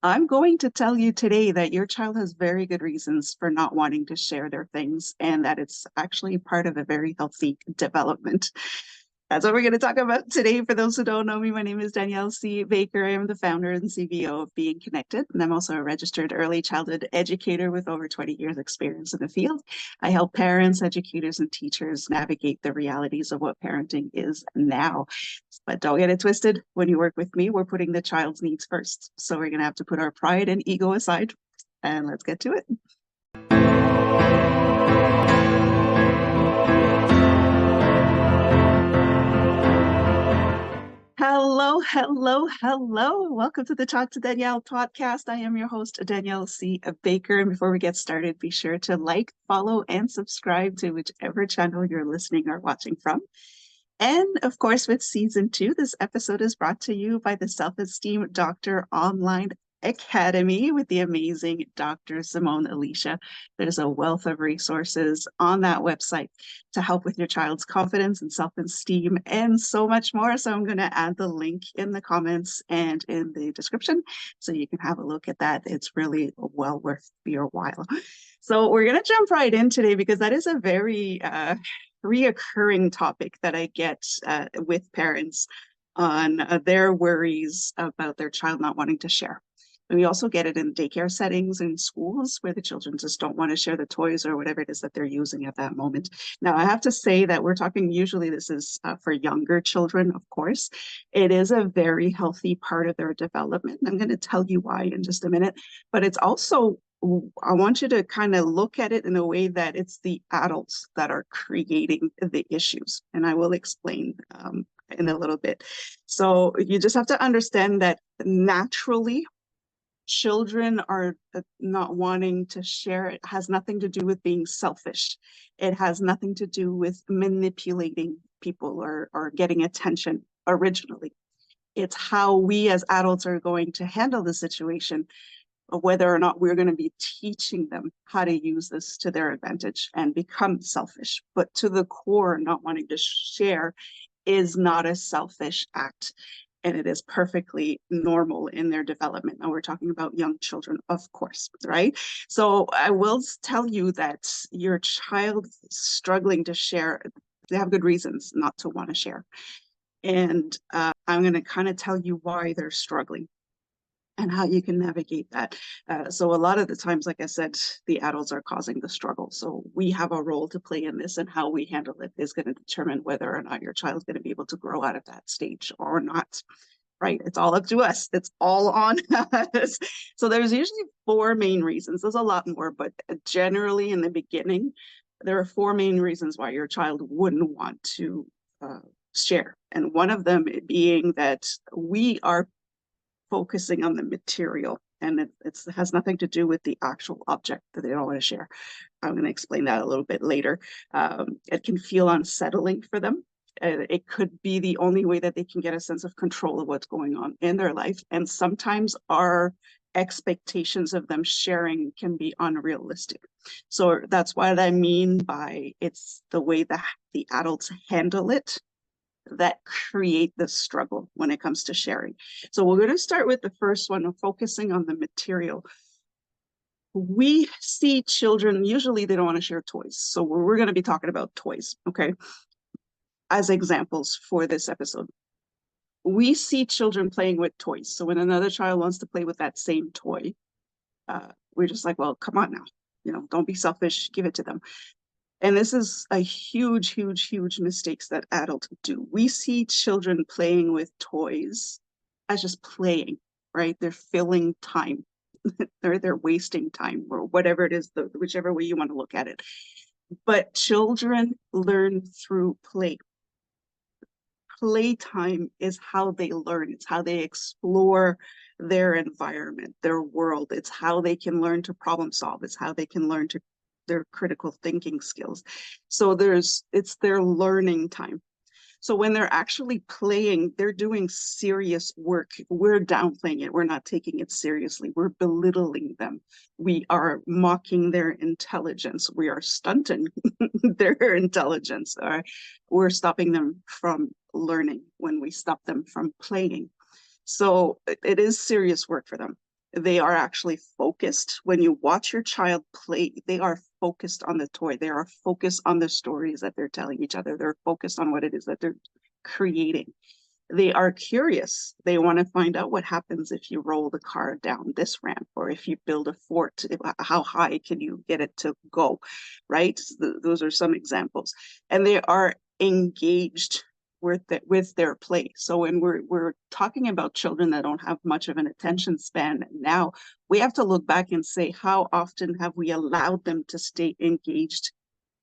I'm going to tell you today that your child has very good reasons for not wanting to share their things and that it's actually part of a very healthy development. That's what we're going to talk about today. For those who don't know me, my name is Danielle C. Baker. I am the founder and CBO of Being Connected, and I'm also a registered early childhood educator with over 20 years experience in the field. I help parents, educators, and teachers navigate the realities of what parenting is now. But don't get it twisted. When you work with me, we're putting the child's needs first. So we're going to have to put our pride and ego aside, and let's get to it. Hello, hello, hello. Welcome to the Talk to Danielle podcast. I am your host, Danielle C. Baker. And before we get started, be sure to like, follow, and subscribe to whichever channel you're listening or watching from. And of course, with season 2, this episode is brought to you by the Self-Esteem Doctor Online Academy with the amazing Dr. Simone Alicia. There's a wealth of resources on that website to help with your child's confidence and self-esteem and so much more. So I'm going to add the link in the comments and in the description so you can have a look at that. It's really well worth your while. So we're going to jump right in today because that is a very reoccurring topic that I get with parents on their worries about their child not wanting to share. And we also get it in daycare settings in schools where the children just don't want to share the toys or whatever it is that they're using at that moment. Now, I have to say that we're talking, usually this is for younger children, of course. It is a very healthy part of their development. I'm going to tell you why in just a minute, but it's also I want you to kind of look at it in a way that it's the adults that are creating the issues. And I will explain in a little bit. So you just have to understand that naturally, children are not wanting to share. It has nothing to do with being selfish. It has nothing to do with manipulating people or getting attention originally. It's how we as adults are going to handle the situation, whether or not we're going to be teaching them how to use this to their advantage and become selfish. But to the core, not wanting to share is not a selfish act. And it is perfectly normal in their development. Now we're talking about young children, of course, right? So I will tell you that your child struggling to share, they have good reasons not to want to share. And I'm going to kind of tell you why they're struggling and how you can navigate that. So a lot of the times, like I said, the adults are causing the struggle. So we have a role to play in this, and how we handle it is going to determine whether or not your child's going to be able to grow out of that stage or not. Right? It's all up to us. It's all on us. So there's usually 4 main reasons. There's a lot more, but generally in the beginning, there are 4 main reasons why your child wouldn't want to share. And one of them being that we are focusing on the material, and it has nothing to do with the actual object that they don't want to share. I'm going to explain that a little bit later. It can feel unsettling for them. It could be the only way that they can get a sense of control of what's going on in their life. And sometimes our expectations of them sharing can be unrealistic. So that's what I mean by it's the way that the adults handle it that create the struggle when it comes to sharing. So we're going to start with the first one of focusing on the material. We see children, usually they don't want to share toys. So we're going to be talking about toys, okay, as examples for this episode. We see children playing with toys. So when another child wants to play with that same toy, we're just like, well, come on now, don't be selfish, give it to them. And this is a huge, huge, huge mistakes that adults do. We see children playing with toys as just playing, right? They're filling time. they're wasting time or whatever it is, whichever way you want to look at it. But children learn through play. Playtime is how they learn. It's how they explore their environment, their world. It's how they can learn to problem solve. It's how they can learn to their critical thinking skills. So it's their learning time. So when they're actually playing, they're doing serious work. We're downplaying it. We're not taking it seriously. We're belittling them. We are mocking their intelligence. We are stunting their intelligence. We're stopping them from learning when we stop them from playing. So it is serious work for them. They are actually focused. When you watch your child play, they are focused on the toy. They are focused on the stories that they're telling each other. They're focused on what it is that they're creating. They are curious. They want to find out what happens if you roll the car down this ramp, or if you build a fort, how high can you get it to go, right? Those are some examples. And they are engaged with their play. So when we're talking about children that don't have much of an attention span now, we have to look back and say, how often have we allowed them to stay engaged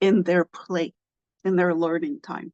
in their play, in their learning time?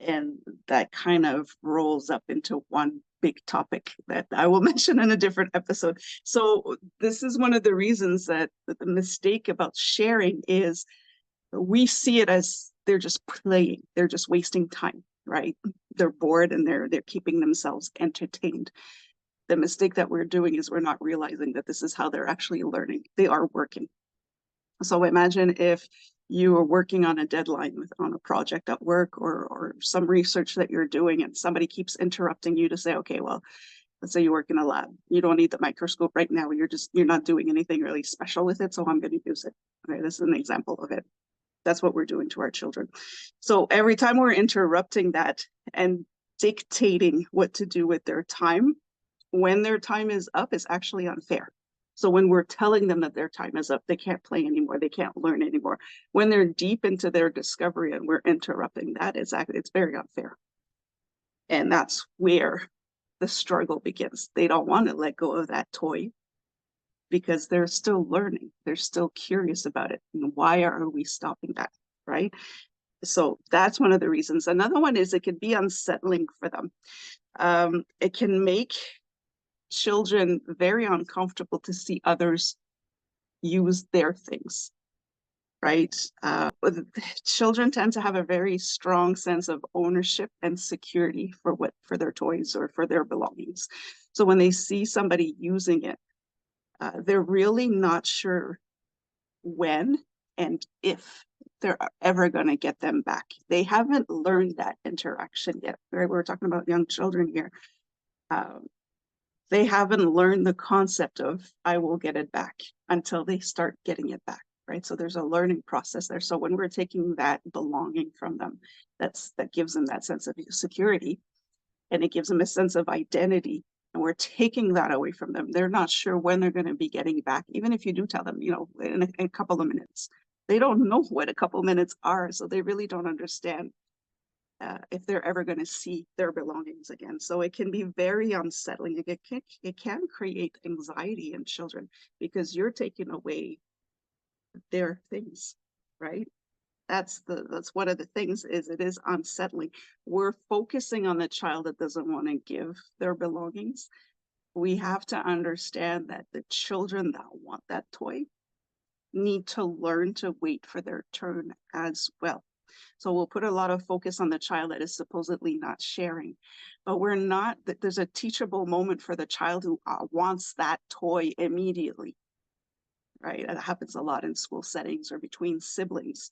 And that kind of rolls up into one big topic that I will mention in a different episode. So this is one of the reasons that the mistake about sharing is we see it as they're just playing, they're just wasting time, right? They're bored and they're keeping themselves entertained. The mistake that we're doing is we're not realizing that this is how they're actually learning. They are working. So imagine if you are working on a deadline on a project at work, or some research that you're doing, and somebody keeps interrupting you to say, okay, well, let's say you work in a lab. You don't need the microscope right now. You're not doing anything really special with it. So I'm going to use it. Okay, this is an example of it. That's what we're doing to our children. So every time we're interrupting that and dictating what to do with their time, when their time is up, is actually unfair. So when we're telling them that their time is up, they can't play anymore, they can't learn anymore. When they're deep into their discovery and we're interrupting that, it's very unfair. And that's where the struggle begins. They don't want to let go of that toy because they're still learning. They're still curious about it. And why are we stopping that, right? So that's one of the reasons. Another one is it can be unsettling for them. It can make children very uncomfortable to see others use their things, right? Children tend to have a very strong sense of ownership and security for their toys or for their belongings. So when they see somebody using it, they're really not sure when and if they're ever going to get them back. They haven't learned that interaction yet. Right? We're talking about young children here. They haven't learned the concept of I will get it back until they start getting it back, right? So there's a learning process there. So when we're taking that belonging from them, that gives them that sense of security, and it gives them a sense of identity. And we're taking that away from them. They're not sure when they're going to be getting back, even if you do tell them, in a couple of minutes. They don't know what a couple of minutes are, so they really don't understand if they're ever going to see their belongings again. So it can be very unsettling. It can create anxiety in children because you're taking away their things, right? That's one of the things. Is it is unsettling. We're focusing on the child that doesn't want to give their belongings. We have to understand that the children that want that toy need to learn to wait for their turn as well. So we'll put a lot of focus on the child that is supposedly not sharing, but we're not, there's a teachable moment for the child who wants that toy immediately, right? That happens a lot in school settings or between siblings.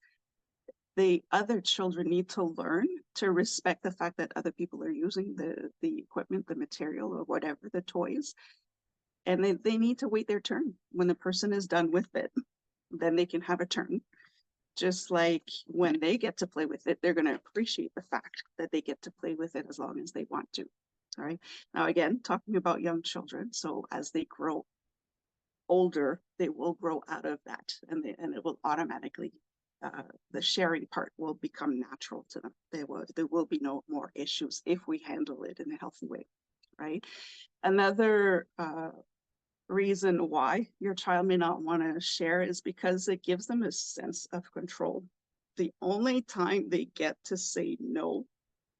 The other children need to learn to respect the fact that other people are using the equipment, the material, or whatever, the toys, and they need to wait their turn. When the person is done with it, then they can have a turn. Just like when they get to play with it, they're going to appreciate the fact that they get to play with it as long as they want to. All right. Now, again, talking about young children. So as they grow older, they will grow out of that, and it will automatically, the sharing part will become natural to them. There will be no more issues if we handle it in a healthy way. Right. Another reason why your child may not want to share is because it gives them a sense of control. The only time they get to say no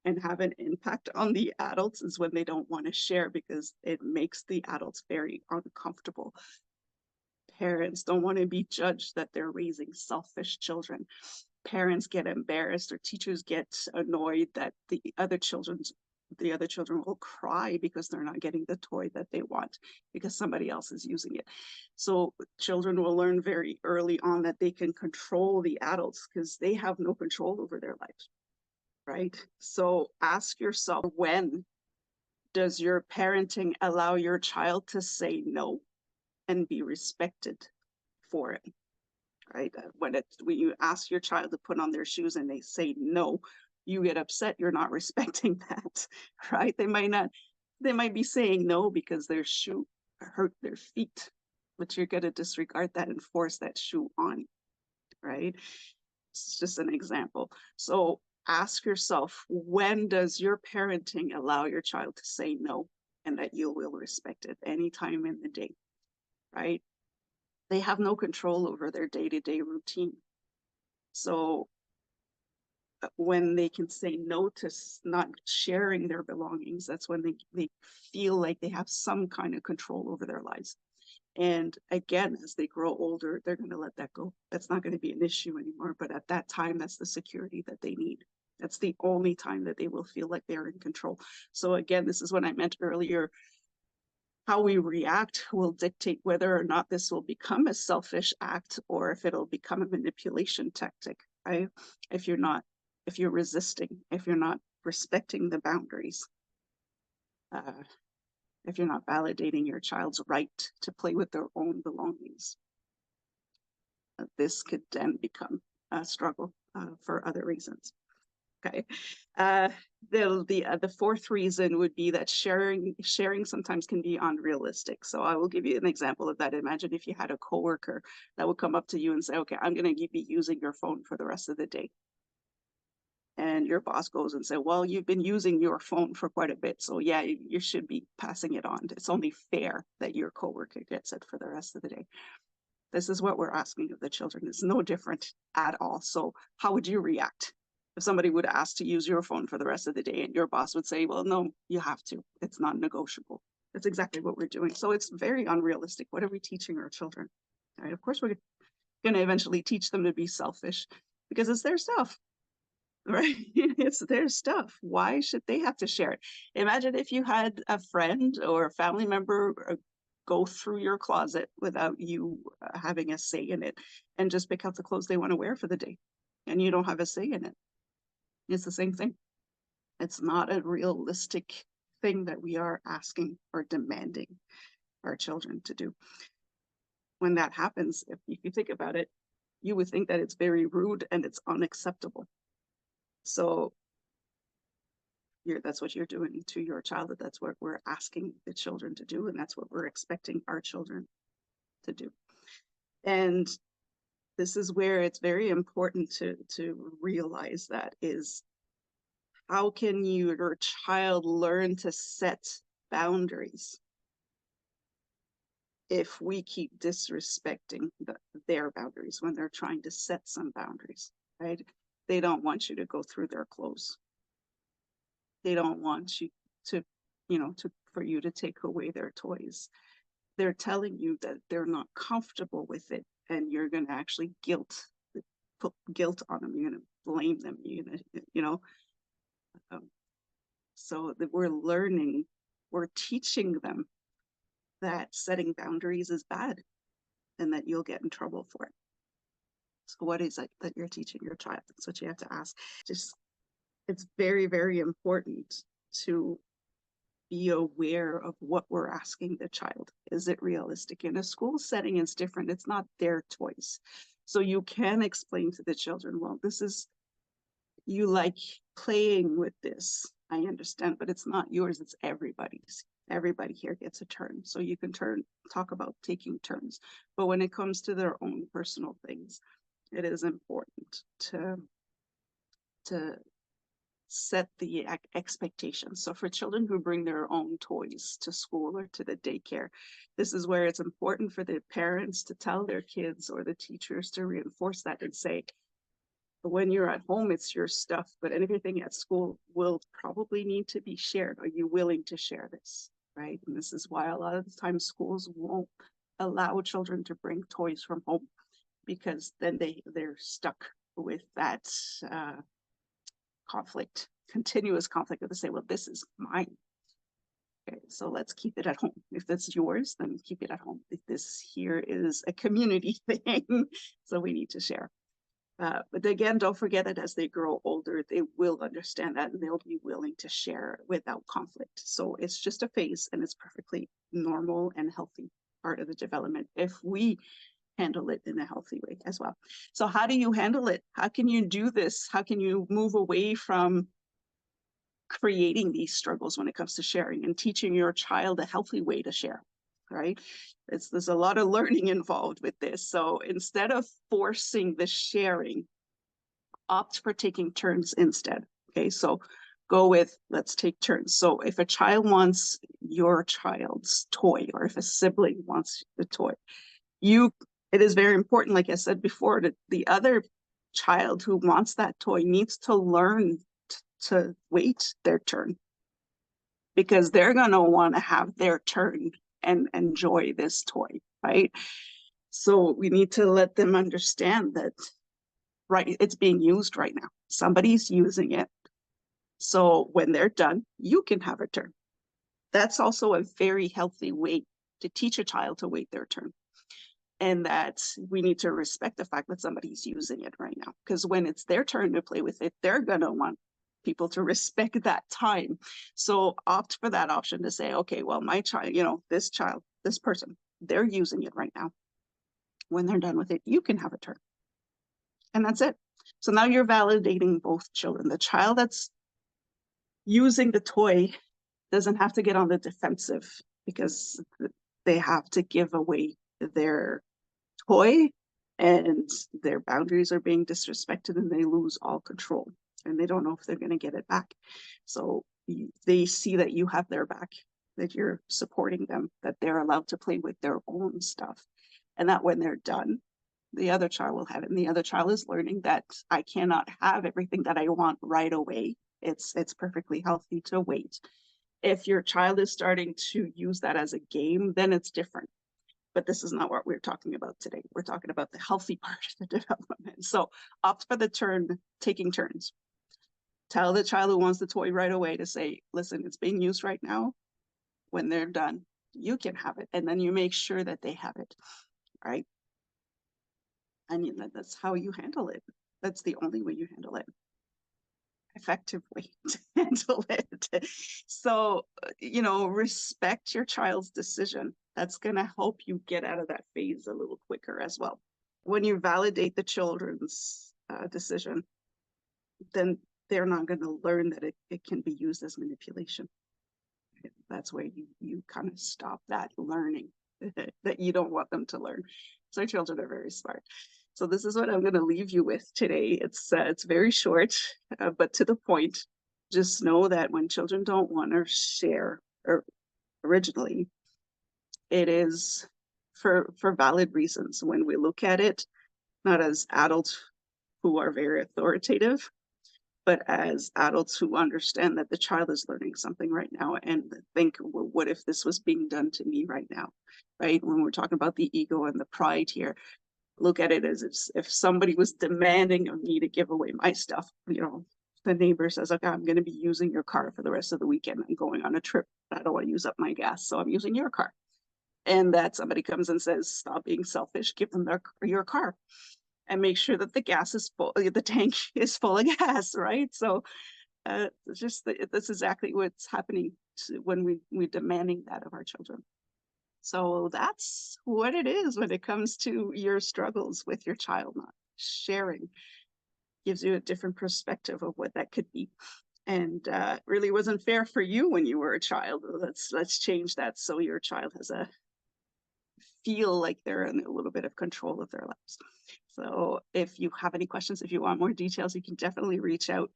and have an impact on the adults is when they don't want to share, because it makes the adults very uncomfortable. Parents don't want to be judged that they're raising selfish children. Parents get embarrassed, or teachers get annoyed that the other children will cry because they're not getting the toy that they want because somebody else is using it. So children will learn very early on that they can control the adults because they have no control over their life, right? So ask yourself, when does your parenting allow your child to say no and be respected for it, right? When you ask your child to put on their shoes and they say no, you get upset. You're not respecting that, right? They might be saying no because their shoe hurt their feet, but you're going to disregard that and force that shoe on, right? It's just an example. So ask yourself, when does your parenting allow your child to say no and that you will respect it any time in the day, right? They have no control over their day-to-day routine. So when they can say no to not sharing their belongings, that's when they feel like they have some kind of control over their lives. And again, as they grow older, they're going to let that go. That's not going to be an issue anymore. But at that time, that's the security that they need. That's the only time that they will feel like they're in control. So again, this is what I meant earlier. How we react will dictate whether or not this will become a selfish act or if it'll become a manipulation tactic, right? If you're resisting, if you're not respecting the boundaries, if you're not validating your child's right to play with their own belongings, this could then become a struggle for other reasons. Okay. The fourth reason would be that sharing sometimes can be unrealistic. So I will give you an example of that. Imagine if you had a coworker that would come up to you and say, okay, I'm going to be using your phone for the rest of the day. And your boss goes and says, well, you've been using your phone for quite a bit. So yeah, you should be passing it on. It's only fair that your coworker gets it for the rest of the day. This is what we're asking of the children. It's no different at all. So how would you react if somebody would ask to use your phone for the rest of the day and your boss would say, well, no, you have to. It's not negotiable. That's exactly what we're doing. So it's very unrealistic. What are we teaching our children? All right, of course, we're going to eventually teach them to be selfish because it's their stuff, right? It's their stuff. Why should they have to share it? Imagine if you had a friend or a family member go through your closet without you having a say in it and just pick out the clothes they want to wear for the day and you don't have a say in it. It's the same thing. It's not a realistic thing that we are asking or demanding our children to do. When that happens, if you think about it, you would think that it's very rude and it's unacceptable. So that's what you're doing to your child. That's what we're asking the children to do, and that's what we're expecting our children to do. And this is where it's very important to realize that is, how can your child learn to set boundaries if we keep disrespecting their boundaries when they're trying to set some boundaries, right? They don't want you to go through their clothes. They don't want you to, for you to take away their toys. They're telling you that they're not comfortable with it, and you're going to actually put guilt on them. You're going to blame them. So that we're teaching them that setting boundaries is bad and that you'll get in trouble for it. So what is it that you're teaching your child? That's what you have to ask. It's very, very important to be aware of what we're asking the child. Is it realistic? In a school setting, it's different. It's not their choice. So you can explain to the children, well, you like playing with this. I understand, but it's not yours, it's everybody's. Everybody here gets a turn. So you can talk about taking turns. But when it comes to their own personal things, it is important to set the expectations. So for children who bring their own toys to school or to the daycare, this is where it's important for the parents to tell their kids or the teachers to reinforce that and say, when you're at home, it's your stuff, but anything at school will probably need to be shared. Are you willing to share this, right? And this is why a lot of the times schools won't allow children to bring toys from home, because then they're stuck with that continuous conflict of to say, well, this is mine. Okay, so let's keep it at home. If that's yours, then keep it at home. If this here is a community thing, so we need to share. But again, don't forget that as they grow older, they will understand that and they'll be willing to share without conflict. So it's just a phase and it's perfectly normal and healthy part of the development if we handle it in a healthy way as well. So how do you handle it? How can you do this? How can you move away from creating these struggles when it comes to sharing and teaching your child a healthy way to share, right? There's a lot of learning involved with this. So instead of forcing the sharing, opt for taking turns instead. Okay, so go with, let's take turns. So if a child wants your child's toy, or if a sibling wants the toy, it is very important, like I said before, that the other child who wants that toy needs to learn to wait their turn, because they're going to want to have their turn and enjoy this toy, right? So we need to let them understand that, right, it's being used right now. Somebody's using it. So when they're done, you can have a turn. That's also a very healthy way to teach a child to wait their turn. And that we need to respect the fact that somebody's using it right now. Because when it's their turn to play with it, they're going to want people to respect that time. So opt for that option to say, okay, well, my child, this child, this person, they're using it right now. When they're done with it, you can have a turn. And that's it. So now you're validating both children. The child that's using the toy doesn't have to get on the defensive because they have to give away their toy and their boundaries are being disrespected and they lose all control and they don't know if they're going to get it back. So they see that you have their back, that you're supporting them, that they're allowed to play with their own stuff, and that when they're done, the other child will have it. And the other child is learning that I cannot have everything that I want right away. It's perfectly healthy to wait. If your child is starting to use that as a game, then it's different. But this is not what we're talking about today. We're talking about the healthy part of the development. So opt for the turn, taking turns. Tell the child who wants the toy right away to say, listen, it's being used right now. When they're done, you can have it. And then you make sure that they have it, right? I mean, that's how you handle it. That's the only way you handle it. Effective way to handle it. So, respect your child's decision. That's going to help you get out of that phase a little quicker as well. When you validate the children's decision, then they're not going to learn that it can be used as manipulation. That's where you kind of stop that learning that you don't want them to learn. So children are very smart. So this is what I'm going to leave you with today. It's very short, but to the point. Just know that when children don't want to share, or originally, it is for valid reasons. When we look at it, not as adults who are very authoritative, but as adults who understand that the child is learning something right now and think, well, what if this was being done to me right now, right? When we're talking about the ego and the pride here, look at it as if somebody was demanding of me to give away my stuff. The neighbor says, okay, I'm going to be using your car for the rest of the weekend. I'm going on a trip. I don't want to use up my gas, so I'm using your car. And that somebody comes and says, stop being selfish, give them your car and make sure that the gas is full, the tank is full of gas, right? So that's exactly what's happening when we're demanding that of our children. So that's what it is when it comes to your struggles with your child. Not sharing gives you a different perspective of what that could be. And really wasn't fair for you when you were a child. Let's change that so your child has feel like they're in a little bit of control of their lives. So if you have any questions, if you want more details, you can definitely reach out.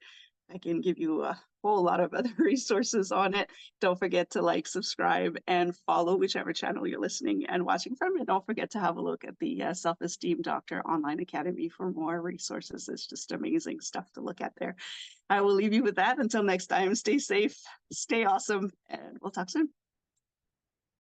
I can give you a whole lot of other resources on it. Don't forget to like, subscribe, and follow whichever channel you're listening and watching from. And don't forget to have a look at the Self-Esteem Doctor Online Academy for more resources. It's just amazing stuff to look at there. I will leave you with that. Until next time, stay safe, stay awesome, and we'll talk soon.